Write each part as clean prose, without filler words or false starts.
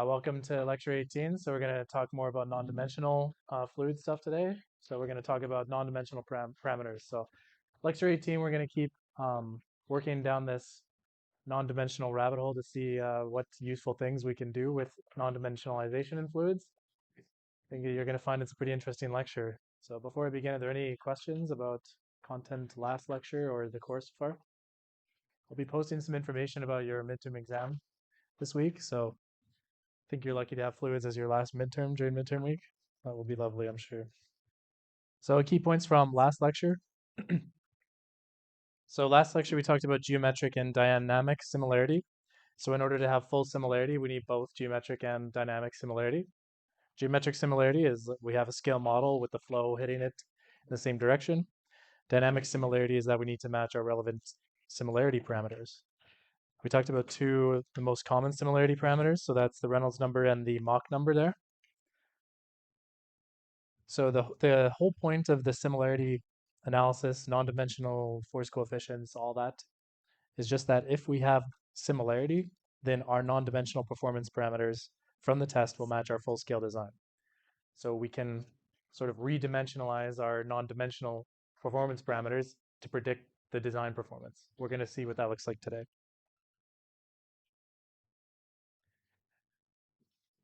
Welcome to lecture 18. So we're going to talk more about non-dimensional fluid stuff today. So we're going to talk about non-dimensional parameters. So lecture 18, we're going to keep working down this non-dimensional rabbit hole to see what useful things we can do with non-dimensionalization in fluids. I think you're going to find it's a pretty interesting lecture. So before I begin, are there any questions about content last lecture or the course so far? I'll be posting some information about your midterm exam this week. So think you're lucky to have fluids as your last midterm during midterm week. That will be lovely, I'm sure. So key points from last lecture. So last lecture we talked about geometric and dynamic similarity. So in order to have full similarity, we need both geometric and dynamic similarity. Geometric similarity is we have a scale model with the flow hitting it in the same direction. Dynamic similarity is that we need to match our relevant similarity parameters. We talked about two of the most common similarity parameters, so that's the Reynolds number and the Mach number there. So the whole point of the similarity analysis, non-dimensional force coefficients, all that, is just that if we have similarity, then our non-dimensional performance parameters from the test will match our full-scale design. So we can sort of redimensionalize our non-dimensional performance parameters to predict the design performance. We're going to see what that looks like today.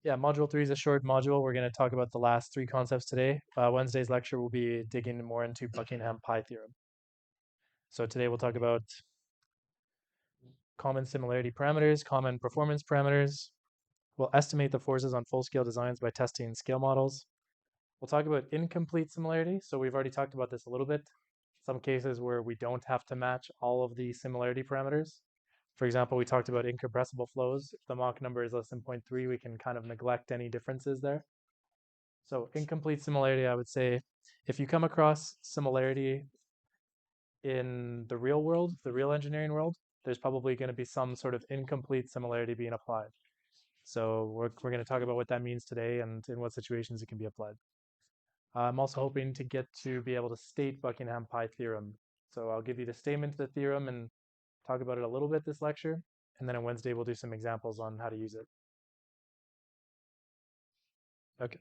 Yeah, module 3 is a short module. We're going to talk about the last three concepts today. Wednesday's lecture will be digging more into Buckingham pi theorem. So today we'll talk about common similarity parameters, common performance parameters. We'll estimate the forces on full-scale designs by testing scale models. We'll talk about incomplete similarity. So we've already talked about this a little bit. Some cases where we don't have to match all of the similarity parameters. For example, we talked about incompressible flows. If the Mach number is less than 0.3, we can kind of neglect any differences there. So incomplete similarity, I would say, if you come across similarity in the real world, the real engineering world, there's probably going to be some sort of incomplete similarity being applied. So we're going to talk about what that means today and in what situations it can be applied. I'm also hoping to get to be able to state Buckingham pi theorem. So I'll give you the statement of the theorem and talk about it a little bit this lecture. And then on Wednesday, we'll do some examples on how to use it. Okay.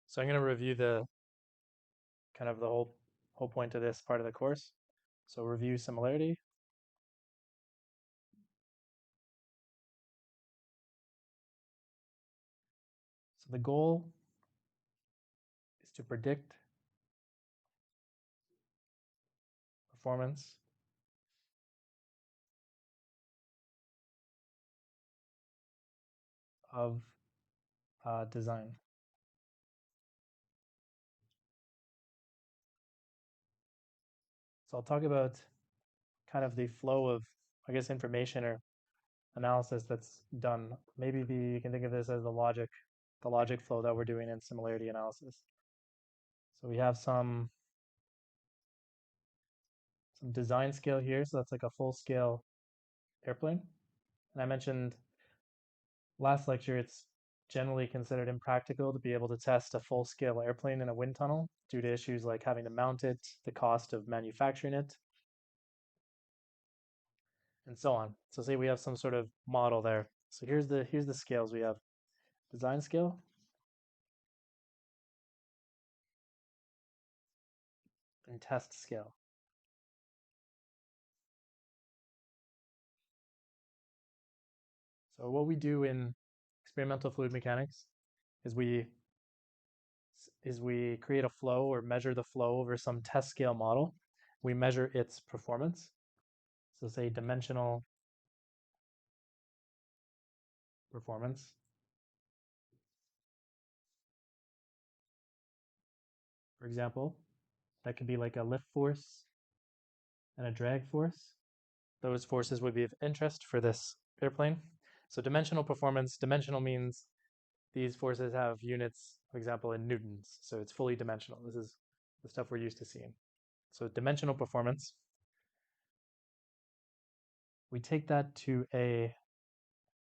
So I'm going to review the kind of the whole point of this part of the course. So review similarity. So the goal is to predict performance of design. So I'll talk about kind of the flow of, I guess, information or analysis that's done. Maybe you can think of this as the logic flow that we're doing in similarity analysis. So we have some design scale here. So that's like a full scale airplane. And I mentioned last lecture, it's generally considered impractical to be able to test a full scale airplane in a wind tunnel due to issues like having to mount it, the cost of manufacturing it, and so on. So say we have some sort of model there. So here's the scales we have. Design scale, and test scale. So what we do in experimental fluid mechanics is we create a flow or measure the flow over some test scale model. We measure its performance. So say dimensional performance. For example, that could be like a lift force and a drag force. Those forces would be of interest for this airplane. So dimensional performance, dimensional means these forces have units, for example, in newtons. So it's fully dimensional. This is the stuff we're used to seeing. So dimensional performance, we take that to a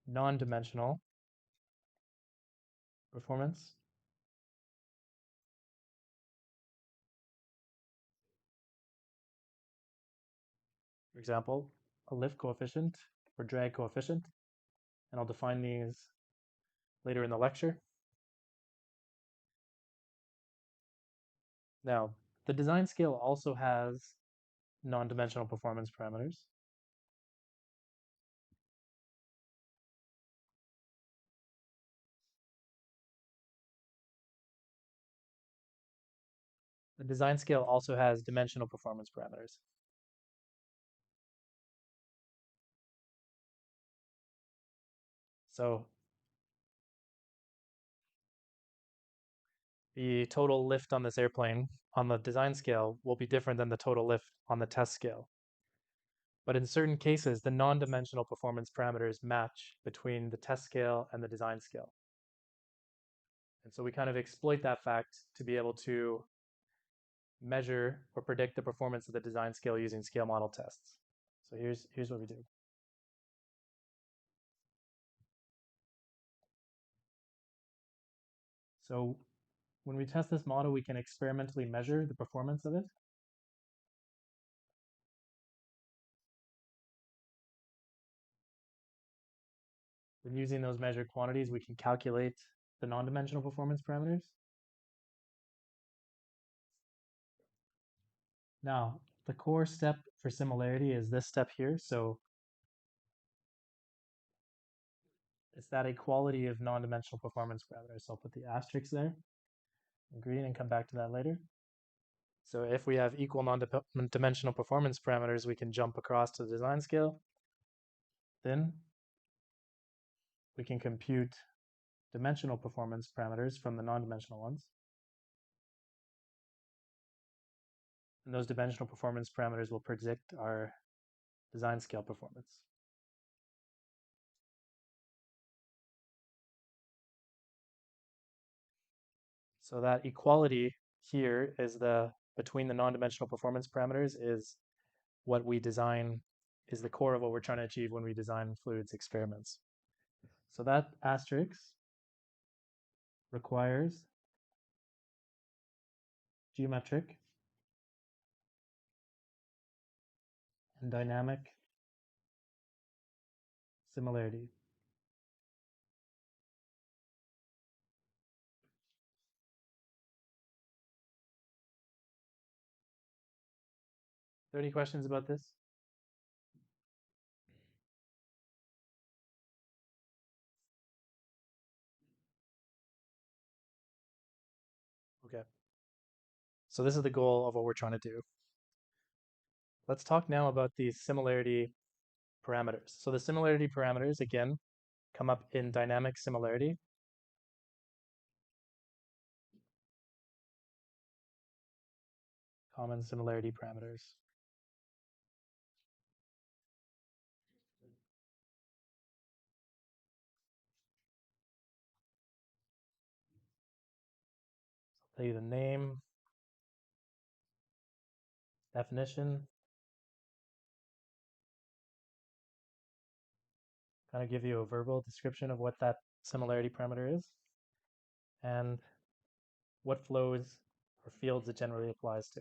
non-dimensional performance. example, a lift coefficient or drag coefficient, and I'll define these later in the lecture. Now, the design scale also has non-dimensional performance parameters. The design scale also has dimensional performance parameters. So the total lift on this airplane on the design scale will be different than the total lift on the test scale. But in certain cases, the non-dimensional performance parameters match between the test scale and the design scale. And so we kind of exploit that fact to be able to measure or predict the performance of the design scale using scale model tests. So here's what we do. So when we test this model, we can experimentally measure the performance of it. When using those measured quantities, we can calculate the non-dimensional performance parameters. Now, the core step for similarity is this step here. So it's that equality of non-dimensional performance parameters. So I'll put the asterisk there in green and come back to that later. So if we have equal non-dimensional performance parameters, we can jump across to the design scale. Then we can compute dimensional performance parameters from the non-dimensional ones. And those dimensional performance parameters will predict our design scale performance. So that equality here is between the non-dimensional performance parameters is what we design, is the core of what we're trying to achieve when we design fluids experiments. So that asterisk requires geometric and dynamic similarity. Are there any questions about this? Okay. So this is the goal of what we're trying to do. Let's talk now about these similarity parameters. So the similarity parameters, again, come up in dynamic similarity. Common similarity parameters. I'll tell you the name, definition, kind of give you a verbal description of what that similarity parameter is, and what flows or fields it generally applies to.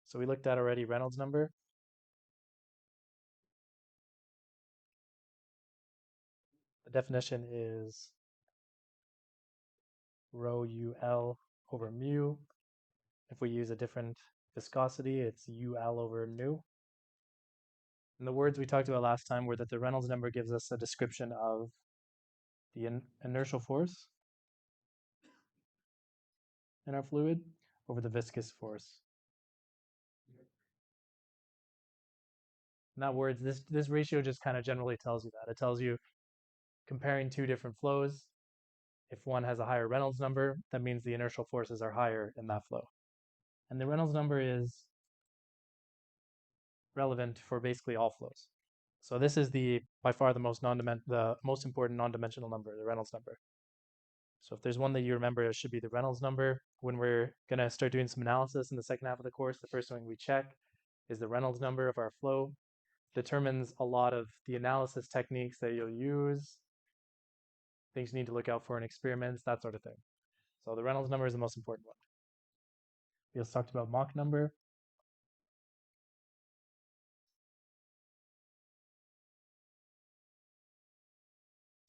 So we looked at already Reynolds number. The definition is rho UL over mu. If we use a different viscosity, it's UL over nu. And the words we talked about last time were that the Reynolds number gives us a description of the inertial force in our fluid over the viscous force. Not words, this ratio just kind of generally tells you that. It tells you comparing two different flows, if one has a higher Reynolds number, that means the inertial forces are higher in that flow. And the Reynolds number is relevant for basically all flows. So this is by far the most important non-dimensional number, the Reynolds number. So if there's one that you remember, it should be the Reynolds number. When we're going to start doing some analysis in the second half of the course, the first thing we check is the Reynolds number of our flow. Determines a lot of the analysis techniques that you'll use, things you need to look out for in experiments, that sort of thing. So the Reynolds number is the most important one. We also talked about Mach number.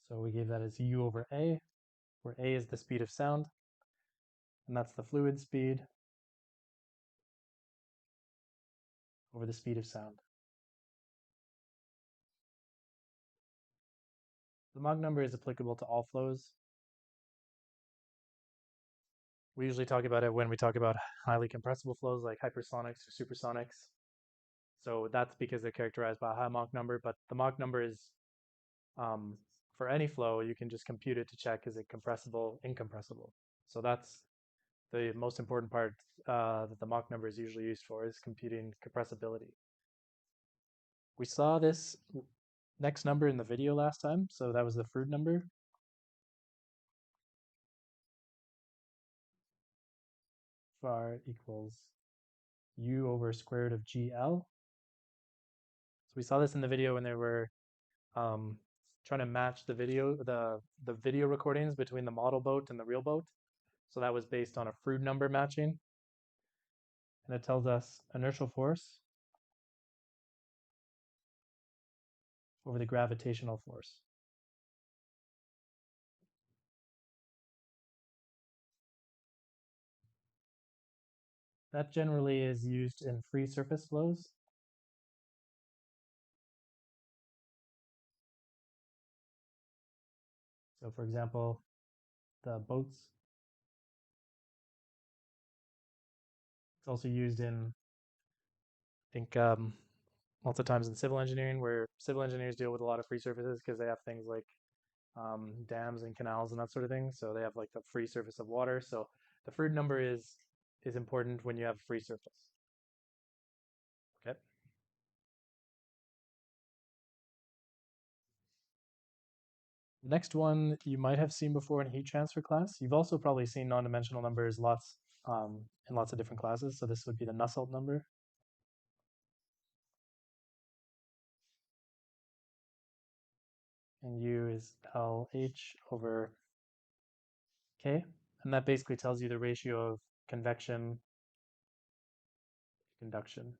So we gave that as U over A, where A is the speed of sound, and that's the fluid speed over the speed of sound. The Mach number is applicable to all flows. We usually talk about it when we talk about highly compressible flows like hypersonics or supersonics. So that's because they're characterized by a high Mach number, but the Mach number is, for any flow, you can just compute it to check is it compressible, incompressible. So that's the most important part that the Mach number is usually used for, is computing compressibility. We saw this next number in the video last time, so that was the Froude number. Var equals U over square root of GL. So we saw this in the video when they were trying to match the video recordings between the model boat and the real boat. So that was based on a Froude number matching. And it tells us inertial force over the gravitational force. That generally is used in free surface flows. So for example, the boats. It's also used in, I think, lots of times in civil engineering, where civil engineers deal with a lot of free surfaces because they have things like dams and canals and that sort of thing. So they have like the free surface of water. So the Froude number is important when you have free surface. Okay. The next one you might have seen before in heat transfer class. You've also probably seen non-dimensional numbers in lots of different classes. So this would be the Nusselt number. And U is LH over K. And that basically tells you the ratio of convection to conduction.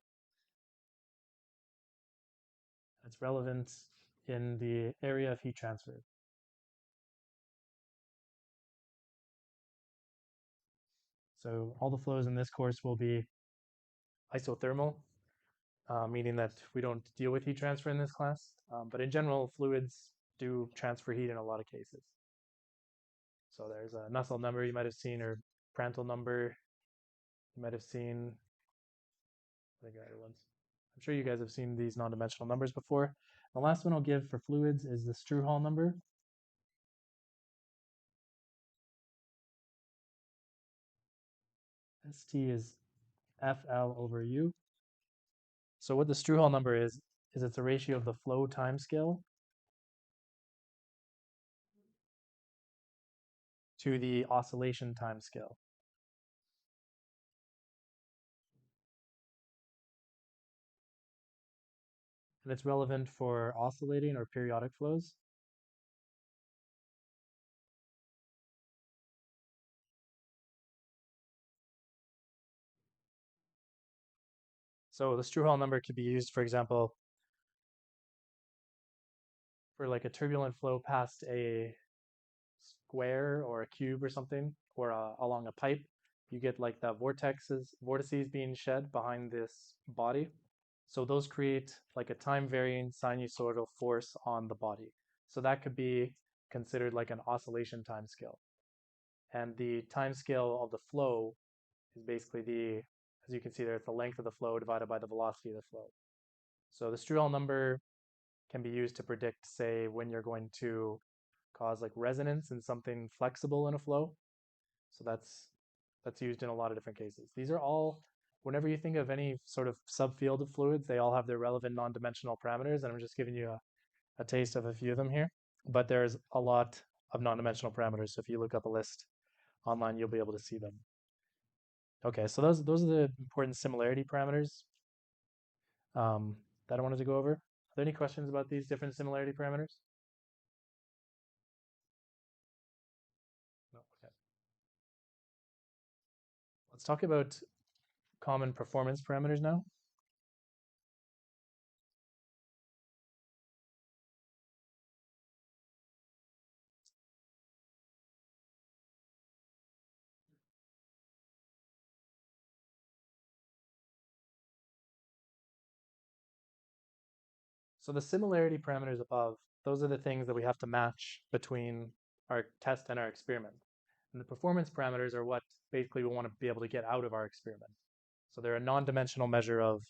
It's relevant in the area of heat transfer. So all the flows in this course will be isothermal, meaning that we don't deal with heat transfer in this class. But in general, fluids do transfer heat in a lot of cases. So there's a Nusselt number you might have seen, or Prandtl number you might have seen. I think other ones. I'm sure you guys have seen these non-dimensional numbers before. The last one I'll give for fluids is the Strouhal number. ST is FL over U. So what the Strouhal number is it's a ratio of the flow timescale to the oscillation timescale. And it's relevant for oscillating or periodic flows. So the Strouhal number could be used, for example, for like a turbulent flow past a square or a cube or something, or along a pipe. You get like the vortices being shed behind this body. So those create like a time varying sinusoidal force on the body. So that could be considered like an oscillation time scale. And the time scale of the flow is basically as you can see there, it's the length of the flow divided by the velocity of the flow. So the Strouhal number can be used to predict, say, when you're going to cause like resonance in something flexible in a flow. So that's used in a lot of different cases. These are all, whenever you think of any sort of subfield of fluids, they all have their relevant non-dimensional parameters, and I'm just giving you a taste of a few of them here. But there's a lot of non-dimensional parameters, so if you look up a list online, you'll be able to see them. Okay, so those are the important similarity parameters that I wanted to go over. Are there any questions about these different similarity parameters? No. Okay. Let's talk about common performance parameters now. So the similarity parameters above, those are the things that we have to match between our test and our experiment. And the performance parameters are what basically we want to be able to get out of our experiment. So they're a non-dimensional measure of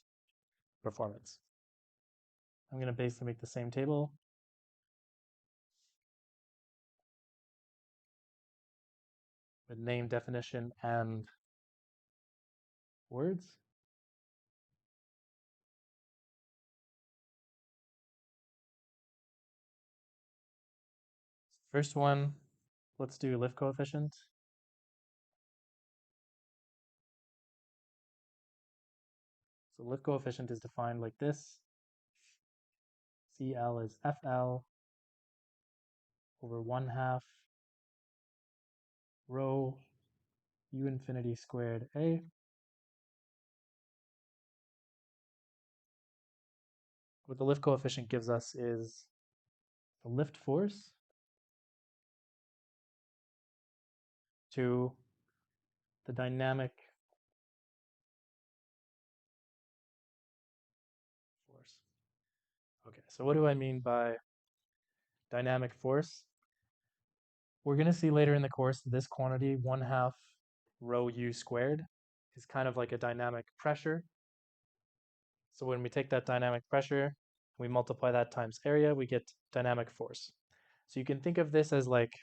performance. I'm going to basically make the same table. With name, definition, and words. First one, let's do lift coefficient. So lift coefficient is defined like this. CL is FL over 1/2 rho U infinity squared A. What the lift coefficient gives us is the lift force to the dynamic force. Okay, so what do I mean by dynamic force? We're going to see later in the course this quantity, 1/2 rho U squared, is kind of like a dynamic pressure. So when we take that dynamic pressure, we multiply that times area, we get dynamic force. So you can think of this as like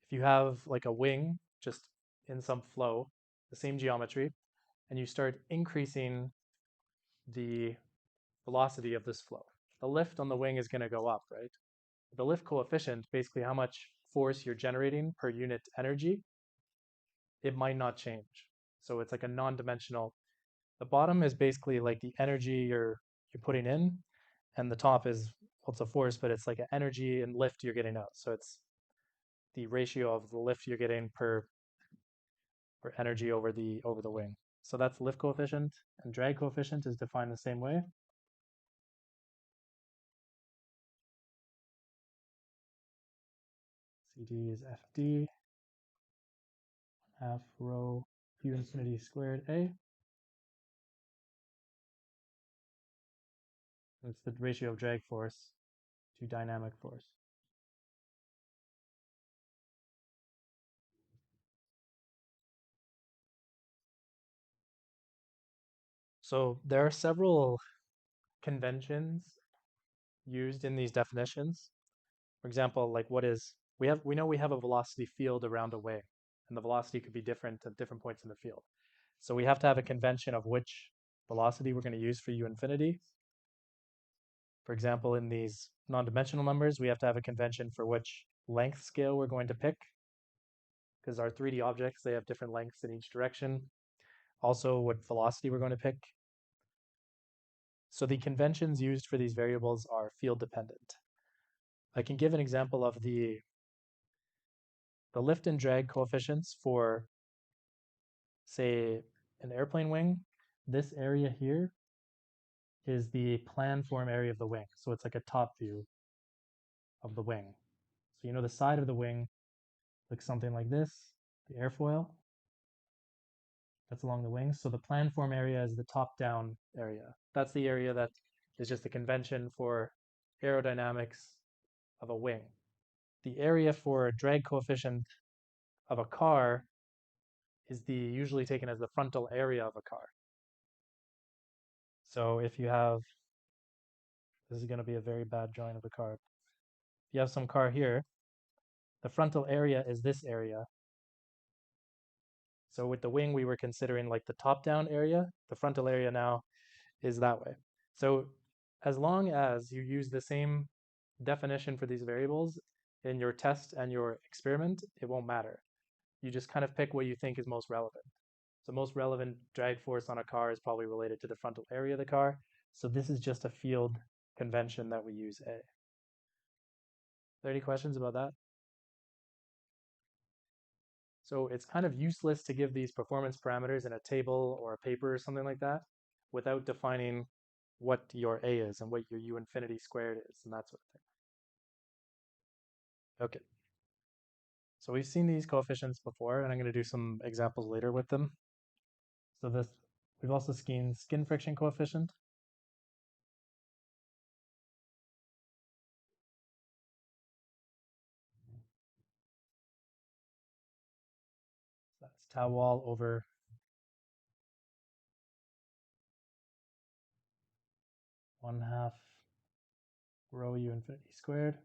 if you have like a wing just in some flow, the same geometry, and you start increasing the velocity of this flow. The lift on the wing is going to go up, right? The lift coefficient, basically how much force you're generating per unit energy, it might not change. So it's like a non-dimensional. The bottom is basically like the energy you're putting in, and the top is, well, it's a force, but it's like an energy and lift you're getting out. So it's the ratio of the lift you're getting per energy over the wing. So that's lift coefficient, and drag coefficient is defined the same way. CD is FD, 1/2 rho U infinity squared A. That's the ratio of drag force to dynamic force. So there are several conventions used in these definitions. For example, like we know we have a velocity field around a wing, and the velocity could be different at different points in the field. So we have to have a convention of which velocity we're going to use for U infinity. For example, in these non-dimensional numbers, we have to have a convention for which length scale we're going to pick, because our 3D objects, they have different lengths in each direction. Also, what velocity we're going to pick. So the conventions used for these variables are field dependent. I can give an example of the lift and drag coefficients for, say, an airplane wing. This area here is the plan form area of the wing. So it's like a top view of the wing. So you know the side of the wing looks something like this, the airfoil. That's along the wings. So the plan form area is the top-down area. That's the area that is just a convention for aerodynamics of a wing. The area for drag coefficient of a car is usually taken as the frontal area of a car. So if you have, this is going to be a very bad drawing of the car. If you have some car here, the frontal area is this area. So with the wing, we were considering like the top-down area. The frontal area now is that way. So as long as you use the same definition for these variables in your test and your experiment, it won't matter. You just kind of pick what you think is most relevant. So most relevant drag force on a car is probably related to the frontal area of the car. So this is just a field convention that we use A. Are there any questions about that? So it's kind of useless to give these performance parameters in a table or a paper or something like that without defining what your A is and what your U infinity squared is and that sort of thing. Okay. So we've seen these coefficients before, and I'm going to do some examples later with them. So this, we've also seen skin friction coefficient. So that's tau wall over 1/2 rho U infinity squared.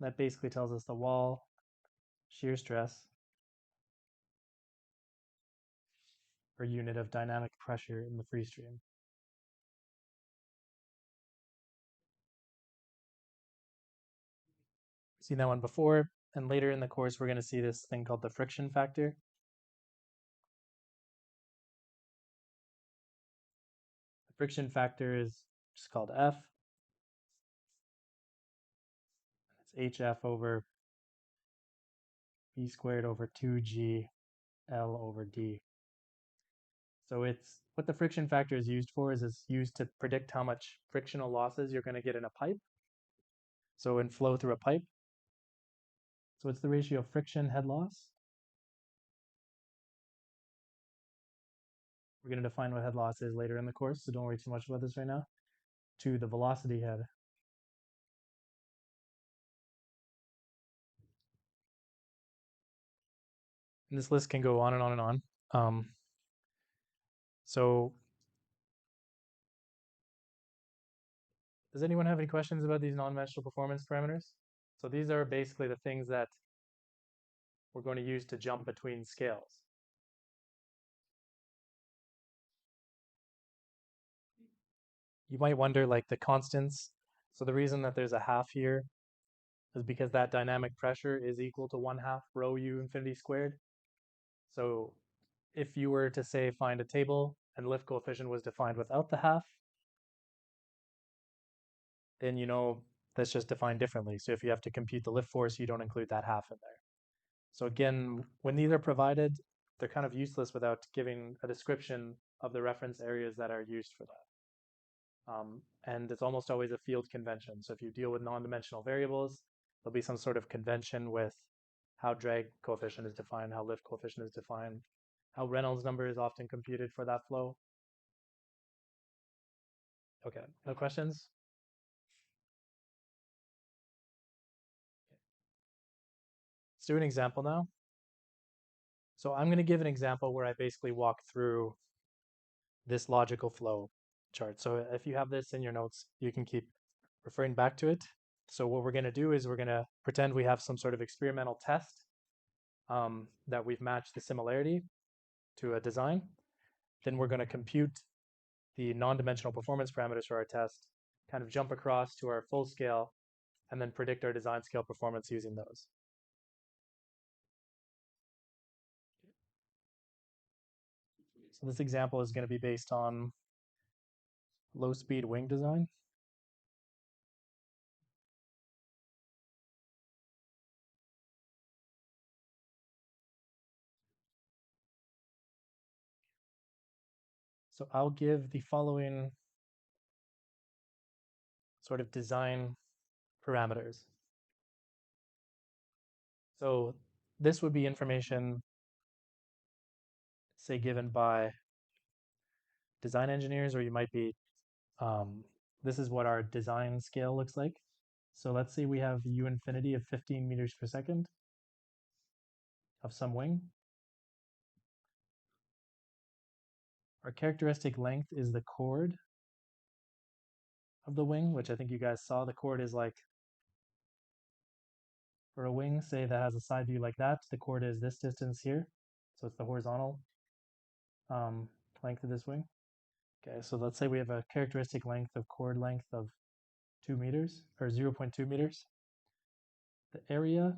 That basically tells us the wall shear stress per unit of dynamic pressure in the free stream. We've seen that one before, and later in the course we're going to see this thing called the friction factor. The friction factor is just called F. It's HF over B squared over 2G L over D. So it's what the friction factor is used for is it's used to predict how much frictional losses you're going to get in a pipe. So in flow through a pipe. So it's the ratio of friction head loss. We're going to define what head loss is later in the course, so don't worry too much about this right now. To the velocity head. And this list can go on and on and on. So does anyone have any questions about these non-dimensional performance parameters? So these are basically the things that we're going to use to jump between scales. You might wonder, like the constants. So the reason that there's a half here is because that dynamic pressure is equal to 1/2 rho U infinity squared. So if you were to say find a table and lift coefficient was defined without the half, then you know that's just defined differently. So if you have to compute the lift force, you don't include that half in there. So again, when these are provided, they're kind of useless without giving a description of the reference areas that are used for that. And it's almost always a field convention. So if you deal with non-dimensional variables, there'll be some sort of convention with how drag coefficient is defined, how lift coefficient is defined, how Reynolds number is often computed for that flow. Okay, no questions? Let's do an example now. So I'm going to give an example where I basically walk through this logical flow chart. So if you have this in your notes, you can keep referring back to it. So what we're going to do is we're going to pretend we have some sort of experimental test that we've matched the similarity to a design. Then we're going to compute the non-dimensional performance parameters for our test, kind of jump across to our full scale, and then predict our design scale performance using those. So this example is going to be based on low-speed wing design. So I'll give the following sort of design parameters. So this would be information, say, given by design engineers, or you might be, this is what our design scale looks like. So let's say we have U infinity of 15 meters per second of some wing. Our characteristic length is the chord of the wing, which I think you guys saw. The chord is like, for a wing, say that has a side view like that, the chord is this distance here. So it's the horizontal length of this wing. Okay, so let's say we have a characteristic length of chord length of 2 meters, or 0.2 meters. The area,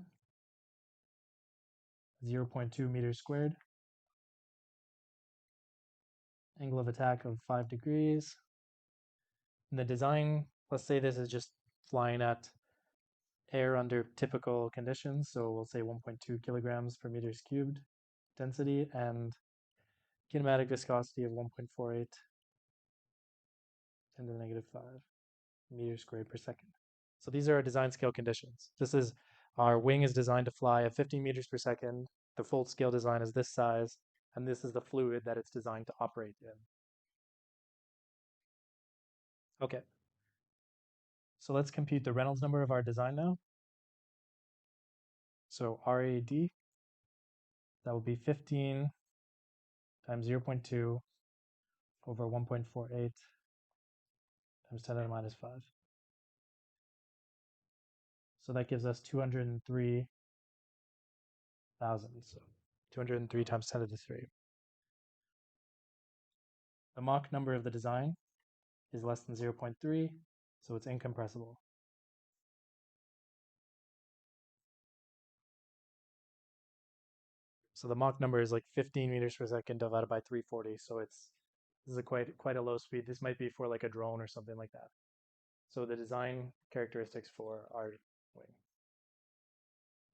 0.2 meters squared. Angle of attack of 5 degrees. And the design, let's say this is just flying at air under typical conditions, so we'll say 1.2 kilograms per meters cubed density, and kinematic viscosity of 1.48 10 to the negative 5 meters squared per second. So these are our design scale conditions. This is our wing is designed to fly at 15 meters per second. The full scale design is this size, and this is the fluid that it's designed to operate in. Okay. So let's compute the Reynolds number of our design now. So RAD, that will be 15 times 0.2 over 1.48 times 10 to the minus 5. So that gives us 203,000. So 203 times 10 to the 3. The Mach number of the design is less than 0.3, so it's incompressible. So the Mach number is like 15 meters per second divided by 340, so this is quite a low speed. This might be for like a drone or something like that. So the design characteristics for our wing.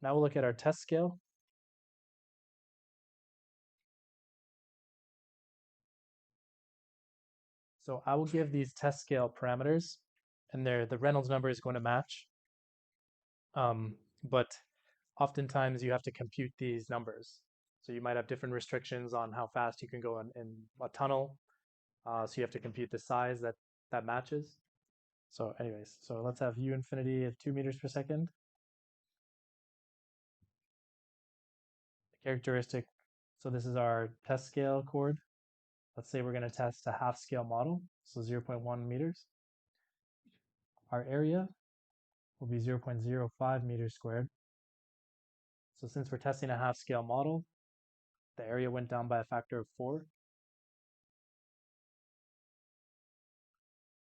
Now we'll look at our test scale. So I will give these test scale parameters, and the Reynolds number is going to match. But oftentimes you have to compute these numbers. So you might have different restrictions on how fast you can go in a tunnel. So you have to compute the size that matches. So anyways, so let's have U infinity of 2 meters per second. The characteristic, so this is our test scale chord. Let's say we're going to test a half scale model, so 0.1 meters. Our area will be 0.05 meters squared. So since we're testing a half scale model, the area went down by a factor of 4.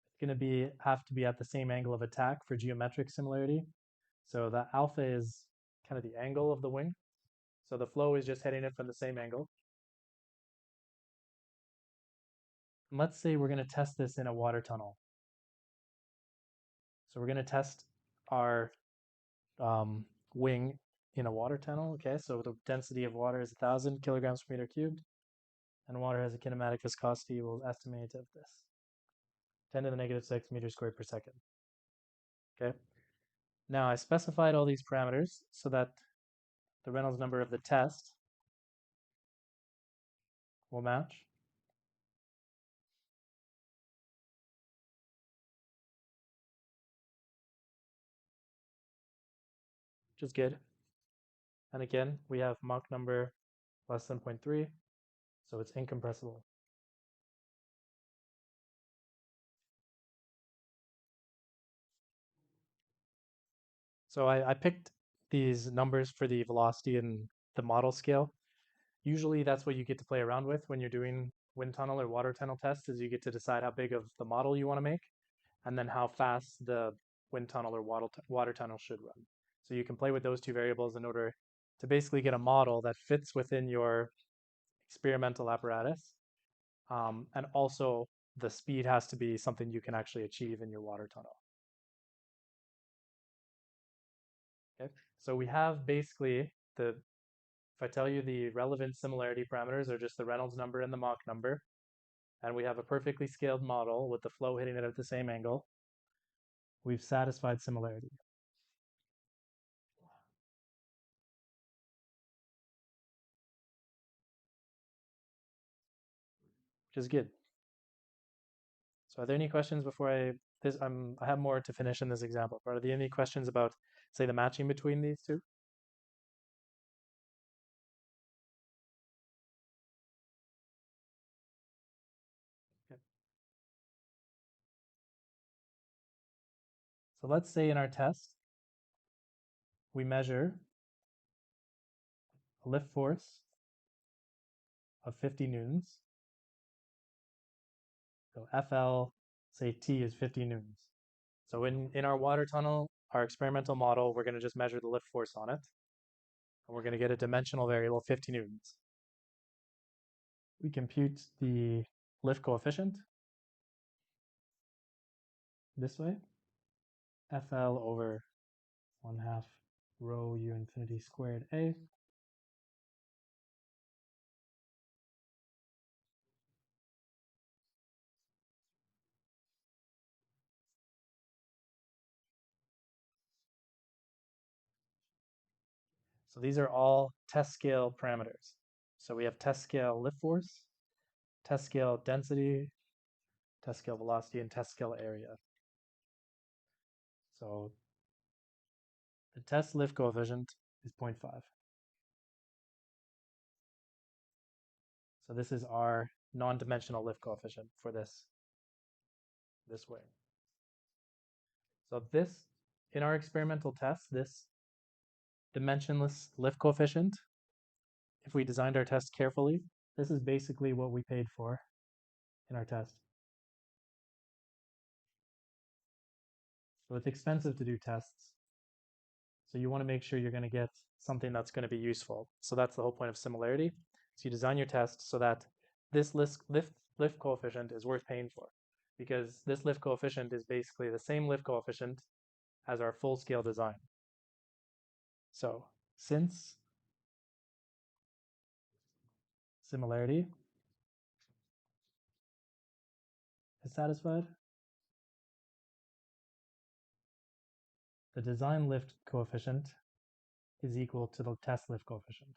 It's going to have to be at the same angle of attack for geometric similarity. So the alpha is kind of the angle of the wing. So the flow is just hitting it from the same angle. And let's say we're going to test this in a water tunnel. So we're going to test our wing in a water tunnel. Okay, so the density of water is 1,000 kilograms per meter cubed, and water has a kinematic viscosity. We'll estimate of this 10 to the negative 6 meters squared per second. Okay. Now I specified all these parameters so that the Reynolds number of the test will match. Which is good. And again, we have Mach number less than 0.3, so it's incompressible. So I picked these numbers for the velocity and the model scale. Usually that's what you get to play around with when you're doing wind tunnel or water tunnel tests, is you get to decide how big of the model you want to make and then how fast the wind tunnel or water tunnel should run. So you can play with those two variables in order to basically get a model that fits within your experimental apparatus. And also the speed has to be something you can actually achieve in your water tunnel. Okay, so we have basically if I tell you the relevant similarity parameters are just the Reynolds number and the Mach number, and we have a perfectly scaled model with the flow hitting it at the same angle, we've satisfied similarity. Which is good. So are there any questions before I have more to finish in this example, but are there any questions about, say, the matching between these two? Okay. So let's say in our test, we measure a lift force of 50 newtons. So FL, say T is 50 newtons. So in our water tunnel, our experimental model, we're going to just measure the lift force on it. And we're going to get a dimensional variable, 50 newtons. We compute the lift coefficient this way. FL over 1/2 rho u infinity squared a. So these are all test scale parameters. So we have test scale lift force, test scale density, test scale velocity, and test scale area. So the test lift coefficient is 0.5. So this is our non-dimensional lift coefficient for this wing. So this, in our experimental test, this dimensionless lift coefficient, if we designed our test carefully, this is basically what we paid for in our test. So it's expensive to do tests. So you want to make sure you're going to get something that's going to be useful. So that's the whole point of similarity. So you design your test so that this lift coefficient is worth paying for, because this lift coefficient is basically the same lift coefficient as our full scale design. So since similarity is satisfied, the design lift coefficient is equal to the test lift coefficient.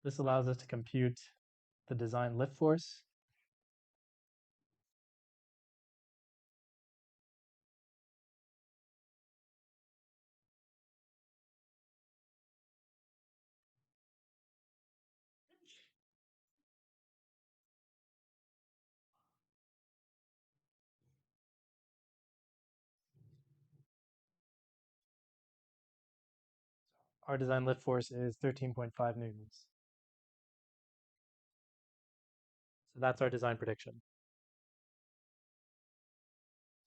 This allows us to compute the design lift force our design lift force is 13.5 newtons. So that's our design prediction.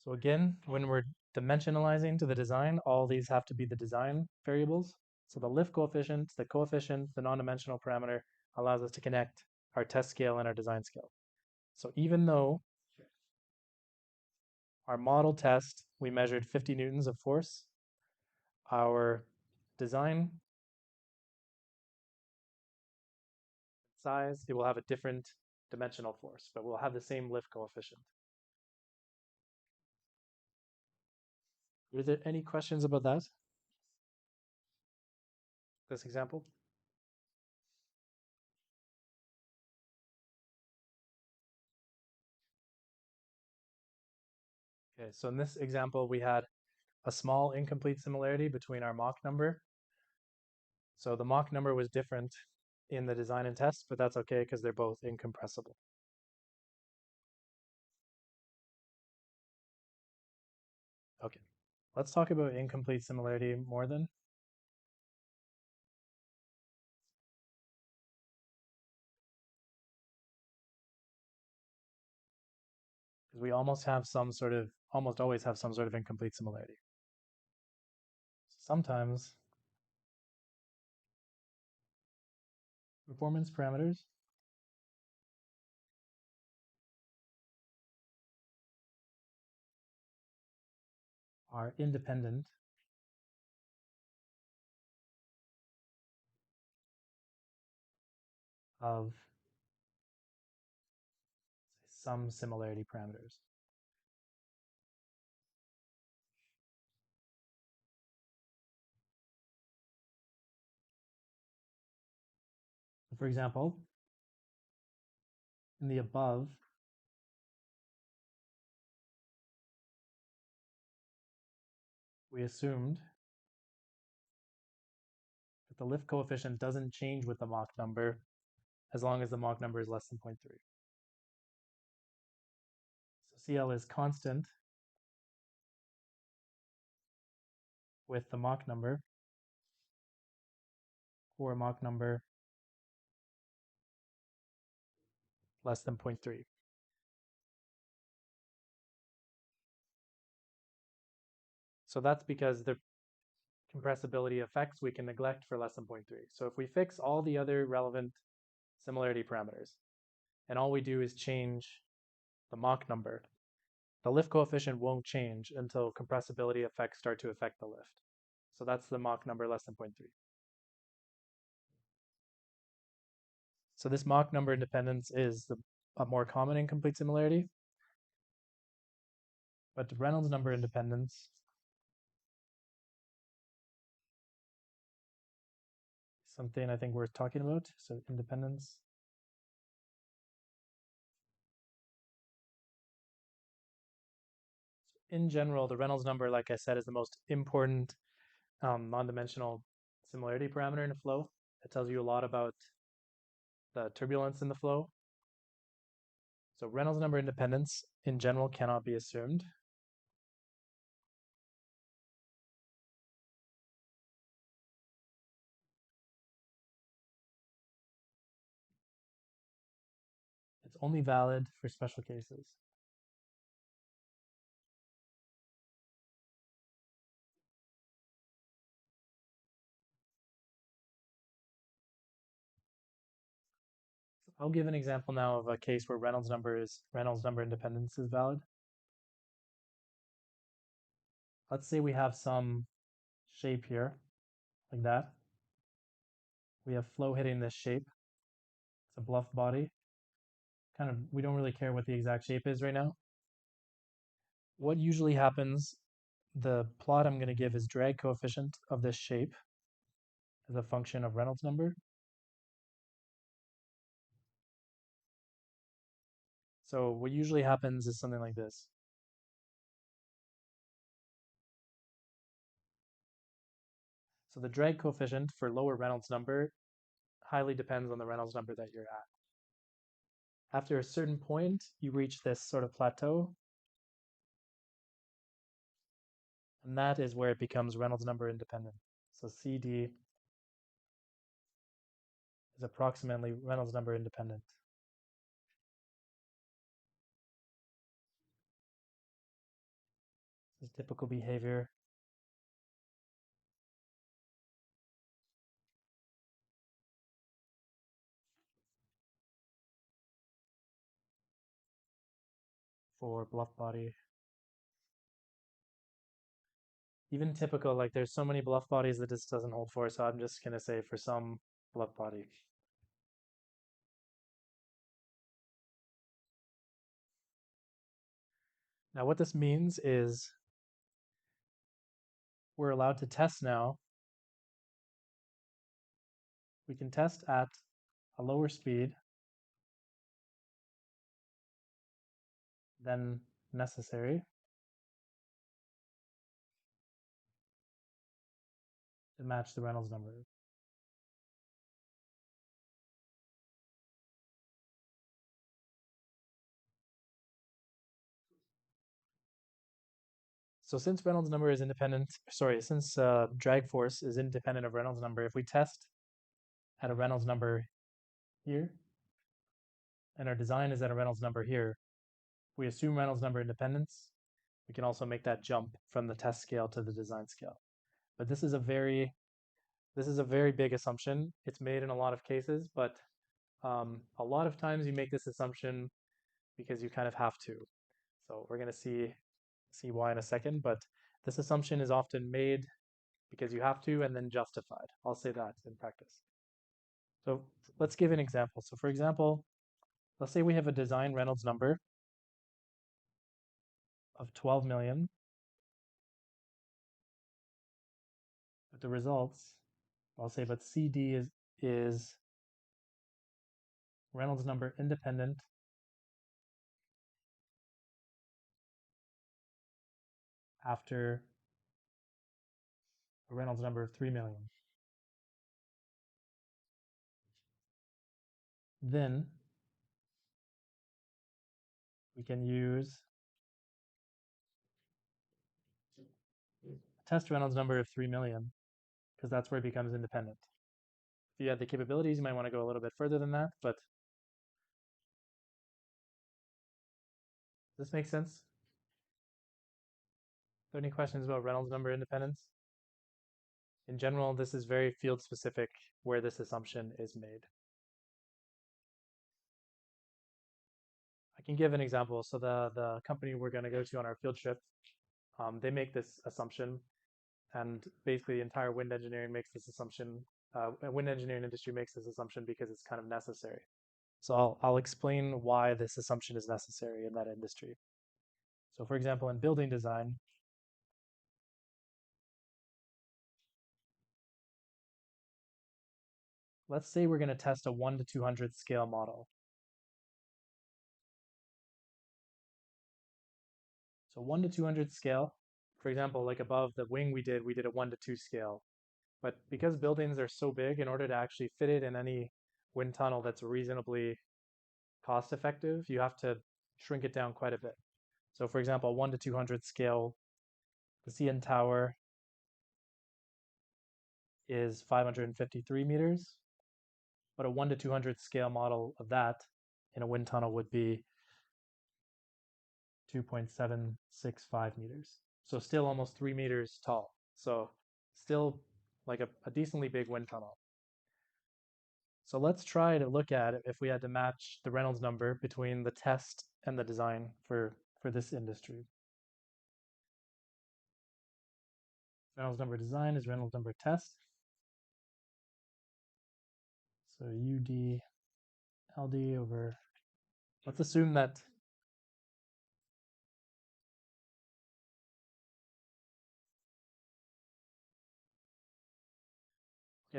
So again, when we're dimensionalizing to the design, all these have to be the design variables. So the lift coefficient, the non-dimensional parameter, allows us to connect our test scale and our design scale. So even though our model test, we measured 50 newtons of force, our design size, it will have a different dimensional force, but we'll have the same lift coefficient. Are there any questions about that? This example? Okay, so in this example, we had a small incomplete similarity between our Mach number. So the Mach number was different in the design and test, but that's okay because they're both incompressible. Okay, let's talk about incomplete similarity more then. Because we almost always have some sort of incomplete similarity. Sometimes performance parameters are independent of some similarity parameters. For example, in the above, we assumed that the lift coefficient doesn't change with the Mach number as long as the Mach number is less than 0.3. So CL is constant with the Mach number for a Mach number less than 0.3. So that's because the compressibility effects we can neglect for less than 0.3. So if we fix all the other relevant similarity parameters, and all we do is change the Mach number, the lift coefficient won't change until compressibility effects start to affect the lift. So that's the Mach number less than 0.3. So this Mach number independence is a more common incomplete similarity. But Reynolds number independence is something I think worth talking about. So independence. In general, the Reynolds number, like I said, is the most important non-dimensional similarity parameter in a flow. It tells you a lot about the turbulence in the flow. So Reynolds number independence in general cannot be assumed. It's only valid for special cases. I'll give an example now of a case where Reynolds number independence is valid. Let's say we have some shape here, like that. We have flow hitting this shape. It's a bluff body. We don't really care what the exact shape is right now. What usually happens, the plot I'm going to give is drag coefficient of this shape as a function of Reynolds number. So what usually happens is something like this. So the drag coefficient for lower Reynolds number highly depends on the Reynolds number that you're at. After a certain point, you reach this sort of plateau, and that is where it becomes Reynolds number independent. So CD is approximately Reynolds number independent. This is typical behavior. For bluff body. Even typical, like there's so many bluff bodies that this doesn't hold for, so I'm just going to say for some bluff body. Now what this means is we're allowed to test now. We can test at a lower speed than necessary to match the Reynolds number. So since Reynolds number is independent, since drag force is independent of Reynolds number, if we test at a Reynolds number here, and our design is at a Reynolds number here, we assume Reynolds number independence, we can also make that jump from the test scale to the design scale. But this is a very big assumption. It's made in a lot of cases, but a lot of times you make this assumption because you kind of have to. So we're going to see why in a second, but this assumption is often made because you have to and then justified. I'll say that in practice. So let's give an example. So for example, let's say we have a design Reynolds number of 12 million. But the results, I'll say, but CD is Reynolds number independent after a Reynolds number of 3 million. Then we can use a test Reynolds number of 3 million because that's where it becomes independent. If you have the capabilities, you might want to go a little bit further than that, but does this make sense? Are there any questions about Reynolds number independence? In general, this is very field specific where this assumption is made. I can give an example. So the company we're going to go to on our field trip, they make this assumption, and basically the entire wind engineering makes this assumption. Wind engineering industry makes this assumption because it's kind of necessary. So I'll explain why this assumption is necessary in that industry. So for example, in building design, let's say we're going to test a 1 to 200 scale model. So 1 to 200 scale, for example, like above the wing we did a 1 to 2 scale. But because buildings are so big, in order to actually fit it in any wind tunnel that's reasonably cost effective, you have to shrink it down quite a bit. So for example, 1 to 200 scale, the CN Tower is 553 meters, but a 1 to 200 scale model of that in a wind tunnel would be 2.765 meters. So still almost 3 meters tall. So still like a decently big wind tunnel. So let's try to look at if we had to match the Reynolds number between the test and the design for this industry. Reynolds number design is Reynolds number test. So UD LD over, let's assume that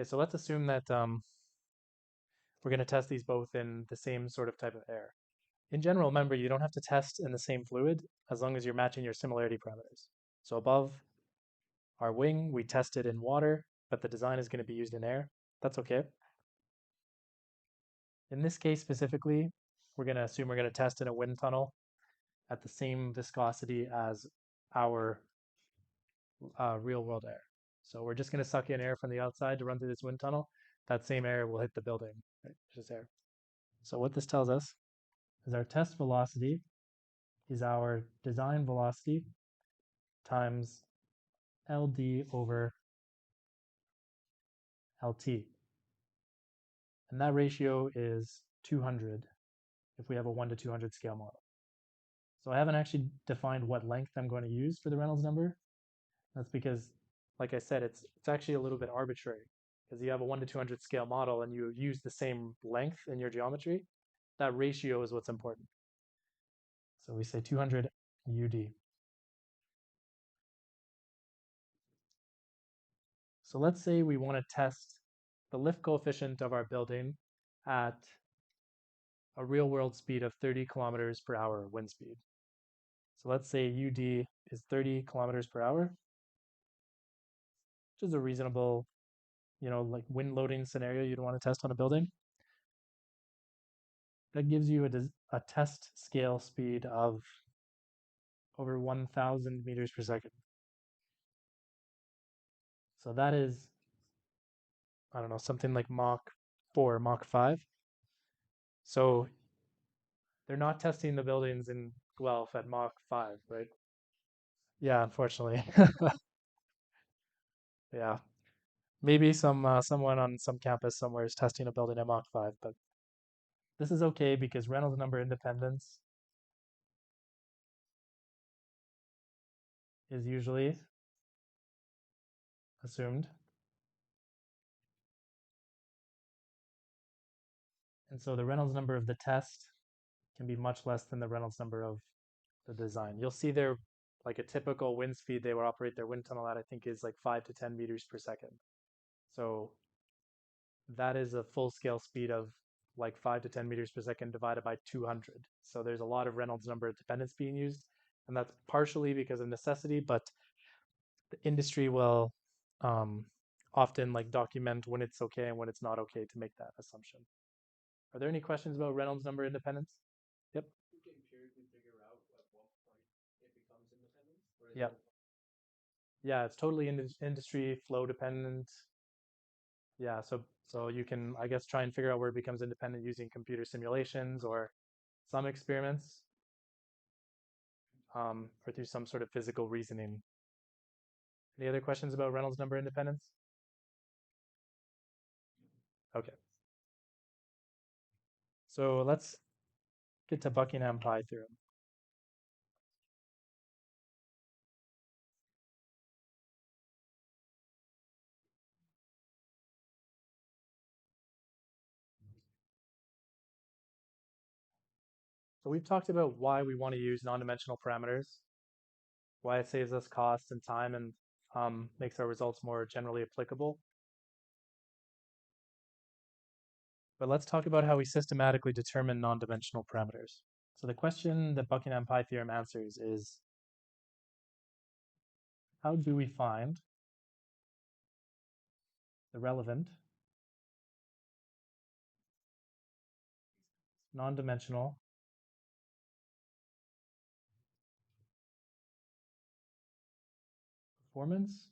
so let's assume that we're going to test these both in the same sort of type of air. In general, remember, you don't have to test in the same fluid as long as you're matching your similarity parameters. So above our wing, we tested in water, but the design is going to be used in air. That's okay. In this case specifically, we're going to assume we're going to test in a wind tunnel at the same viscosity as our real world air. So we're just going to suck in air from the outside to run through this wind tunnel. That same air will hit the building, right? Just air. So what this tells us is our test velocity is our design velocity times LD over LT. And that ratio is 200 if we have a 1 to 200 scale model. So I haven't actually defined what length I'm going to use for the Reynolds number. That's because, like I said, it's actually a little bit arbitrary because you have a 1 to 200 scale model and you use the same length in your geometry. That ratio is what's important. So we say 200 UD. So let's say we want to test the lift coefficient of our building at a real world speed of 30 kilometers per hour wind speed. So let's say UD is 30 kilometers per hour, which is a reasonable, like wind loading scenario you'd want to test on a building. That gives you a test scale speed of over 1,000 meters per second. So that is, I don't know, something like Mach 4, Mach 5. So they're not testing the buildings in Guelph at Mach 5, right? Yeah, unfortunately. Yeah. Maybe someone on some campus somewhere is testing a building at Mach 5, but this is okay because Reynolds number independence is usually assumed. And so the Reynolds number of the test can be much less than the Reynolds number of the design. You'll see there, like a typical wind speed they will operate their wind tunnel at, I think is like 5 to 10 meters per second. So that is a full scale speed of like 5 to 10 meters per second divided by 200. So there's a lot of Reynolds number dependence being used. And that's partially because of necessity, but the industry will often like document when it's okay and when it's not okay to make that assumption. Are there any questions about Reynolds number independence? Yep. You can empirically figure out at what point it becomes independent? Yep. Yeah, it's totally industry flow dependent. Yeah, so you can, I guess, try and figure out where it becomes independent using computer simulations or some experiments, or through some sort of physical reasoning. Any other questions about Reynolds number independence? Okay. So let's get to Buckingham-Pi theorem. So we've talked about why we want to use non-dimensional parameters, why it saves us cost and time and makes our results more generally applicable. But let's talk about how we systematically determine non-dimensional parameters. So the question that Buckingham-Pi theorem answers is, how do we find the relevant non-dimensional performance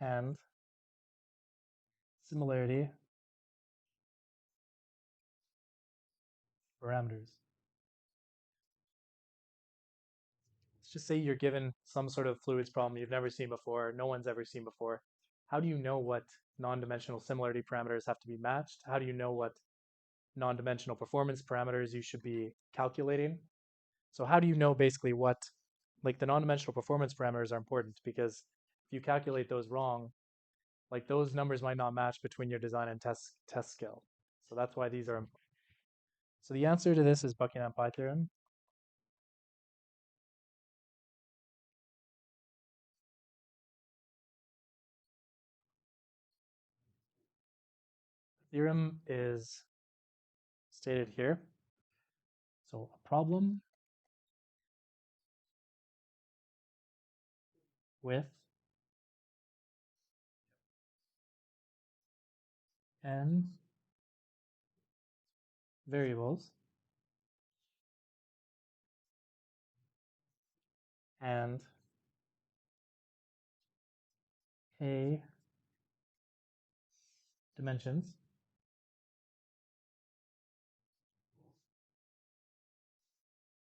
and similarity parameters? Let's just say you're given some sort of fluids problem you've never seen before, no one's ever seen before. How do you know what non-dimensional similarity parameters have to be matched? How do you know what non-dimensional performance parameters you should be calculating? So how do you know basically what, like the non-dimensional performance parameters are important because if you calculate those wrong, like those numbers might not match between your design and test scale. So that's why these are important. So the answer to this is Buckingham-Pi theorem. The theorem is stated here. So a problem with n variables and k dimensions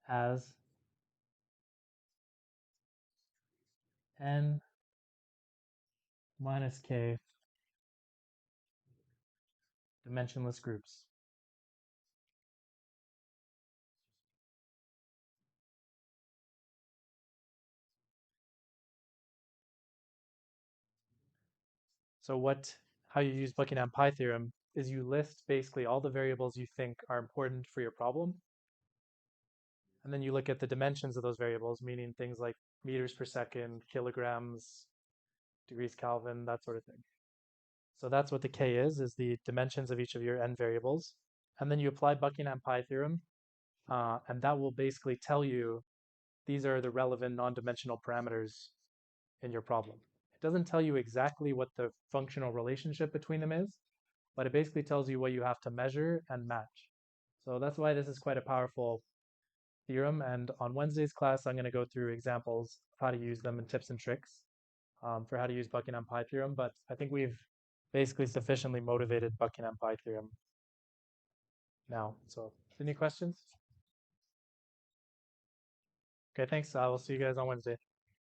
has n minus k dimensionless groups. So how you use Buckingham-Pi theorem is you list basically all the variables you think are important for your problem. And then you look at the dimensions of those variables, meaning things like meters per second, kilograms, degrees Kelvin, that sort of thing. So that's what the K is the dimensions of each of your n variables. And then you apply Buckingham-Pi theorem, and that will basically tell you these are the relevant non-dimensional parameters in your problem. It doesn't tell you exactly what the functional relationship between them is, but it basically tells you what you have to measure and match. So that's why this is quite a powerful theorem. And on Wednesday's class, I'm going to go through examples of how to use them and tips and tricks for how to use Buckingham-Pi theorem. But I think we've basically sufficiently motivated Buckingham-Pi theorem now. So any questions? Okay, thanks. I will see you guys on Wednesday.